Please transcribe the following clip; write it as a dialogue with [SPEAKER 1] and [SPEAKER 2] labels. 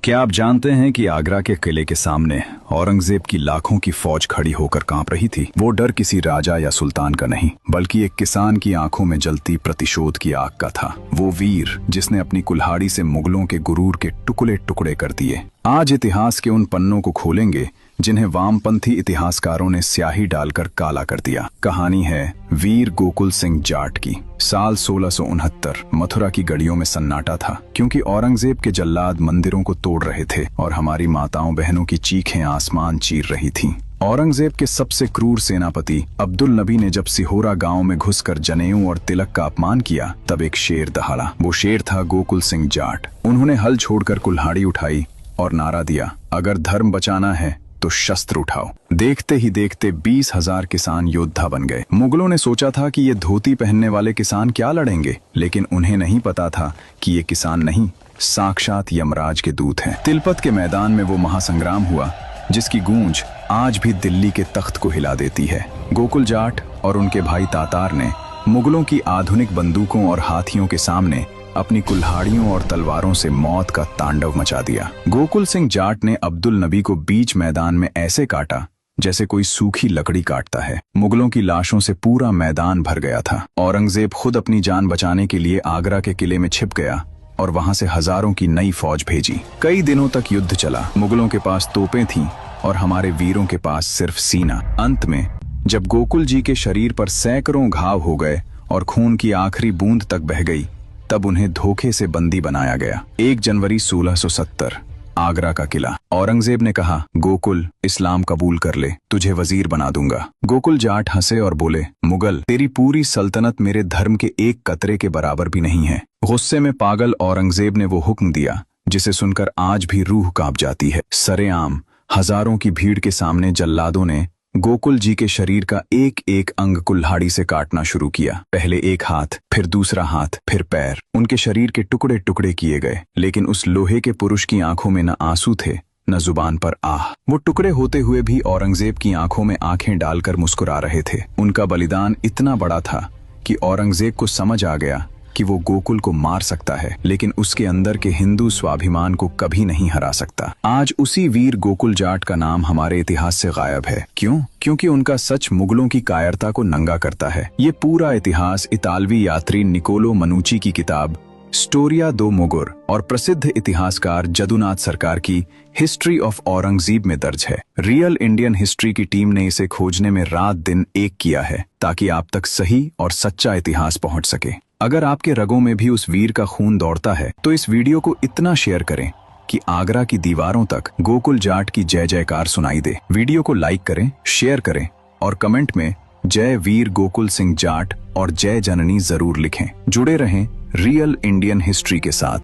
[SPEAKER 1] क्या आप जानते हैं कि आगरा के किले के सामने औरंगजेब की लाखों की फौज खड़ी होकर कांप रही थी। वो डर किसी राजा या सुल्तान का नहीं, बल्कि एक किसान की आंखों में जलती प्रतिशोध की आग का था। वो वीर जिसने अपनी कुल्हाड़ी से मुगलों के गुरूर के टुकड़े टुकड़े कर दिए। आज इतिहास के उन पन्नों को खोलेंगे जिन्हें वामपंथी इतिहासकारों ने स्याही डालकर काला कर दिया। कहानी है वीर गोकुल सिंह जाट की। साल 1669 मथुरा की गलियों में सन्नाटा था, क्योंकि औरंगजेब के जल्लाद मंदिरों को तोड़ रहे थे और हमारी माताओं बहनों की चीखें आसमान चीर रही थीं। औरंगजेब के सबसे क्रूर सेनापति अब्दुल नबी ने जब सिहोरा गांव में घुसकर जनेऊ और तिलक का अपमान किया, तब एक शेर दहाड़ा। वो शेर था गोकुल सिंह जाट। उन्होंने हल छोड़कर कुल्हाड़ी उठाई और नारा दिया, अगर धर्म बचाना है तो शस्त्र उठाओ। देखते ही देखते 20,000 किसान योद्धा बन गए। मुगलों ने सोचा था कि ये धोती पहनने वाले किसान क्या लड़ेंगे, लेकिन उन्हें नहीं पता था कि ये किसान नहीं, साक्षात यमराज के दूत हैं। तिलपत के मैदान में वो महासंग्राम हुआ जिसकी गूंज आज भी दिल्ली के तख्त को हिला देती है। गोकुल जाट और उनके भाई तातार ने मुगलों की आधुनिक बंदूकों और हाथियों के सामने अपनी कुल्हाड़ियों और तलवारों से मौत का तांडव मचा दिया। गोकुल सिंह जाट ने अब्दुल नबी को बीच मैदान में ऐसे काटा जैसे कोई सूखी लकड़ी काटता है। मुगलों की लाशों से पूरा मैदान भर गया था। औरंगजेब खुद अपनी जान बचाने के लिए आगरा के किले में छिप गया और वहां से हजारों की नई फौज भेजी। कई दिनों तक युद्ध चला। मुगलों के पास तोपें थीं और हमारे वीरों के पास सिर्फ सीना। अंत में जब गोकुल जी के शरीर पर सैकड़ों घाव हो गए और खून की आखिरी बूंद तक बह गई, तब उन्हें धोखे से बंदी बनाया गया। 1 जनवरी 1670 आगरा का किला। औरंगजेब ने कहा, गोकुल इस्लाम कबूल कर ले, तुझे वजीर बना दूंगा। गोकुल जाट हंसे और बोले, मुगल, तेरी पूरी सल्तनत मेरे धर्म के एक कतरे के बराबर भी नहीं है। गुस्से में पागल औरंगजेब ने वो हुक्म दिया जिसे सुनकर आज भी रूह कांप जाती है। सरेआम हजारों की भीड़ के सामने जल्लादों ने गोकुल जी के शरीर का एक एक अंग कुल्हाड़ी से काटना शुरू किया। पहले एक हाथ, फिर दूसरा हाथ, फिर पैर। उनके शरीर के टुकड़े टुकड़े किए गए, लेकिन उस लोहे के पुरुष की आंखों में न आंसू थे न जुबान पर आह। वो टुकड़े होते हुए भी औरंगजेब की आंखों में आंखें डालकर मुस्कुरा रहे थे। उनका बलिदान इतना बड़ा था कि औरंगजेब को समझ आ गया कि वो गोकुल को मार सकता है, लेकिन उसके अंदर के हिंदू स्वाभिमान को कभी नहीं हरा सकता। आज उसी वीर गोकुल जाट का नाम हमारे इतिहास से गायब है। क्यों? क्योंकि उनका सच मुगलों की कायरता को नंगा करता है। ये पूरा इतिहास इतालवी यात्री निकोलो मनुची की किताब स्टोरिया दो मुगुर और प्रसिद्ध इतिहासकार जदुनाथ सरकार की हिस्ट्री ऑफ औरंगजेब में दर्ज है। रियल इंडियन हिस्ट्री की टीम ने इसे खोजने में रात दिन एक किया है, ताकि आप तक सही और सच्चा इतिहास पहुंच सके। अगर आपके रगों में भी उस वीर का खून दौड़ता है, तो इस वीडियो को इतना शेयर करें कि आगरा की दीवारों तक गोकुल जाट की जय जयकार सुनाई दे। वीडियो को लाइक करें, शेयर करें और कमेंट में जय वीर गोकुल सिंह जाट और जय जननी जरूर लिखें। जुड़े रहें रियल इंडियन हिस्ट्री के साथ।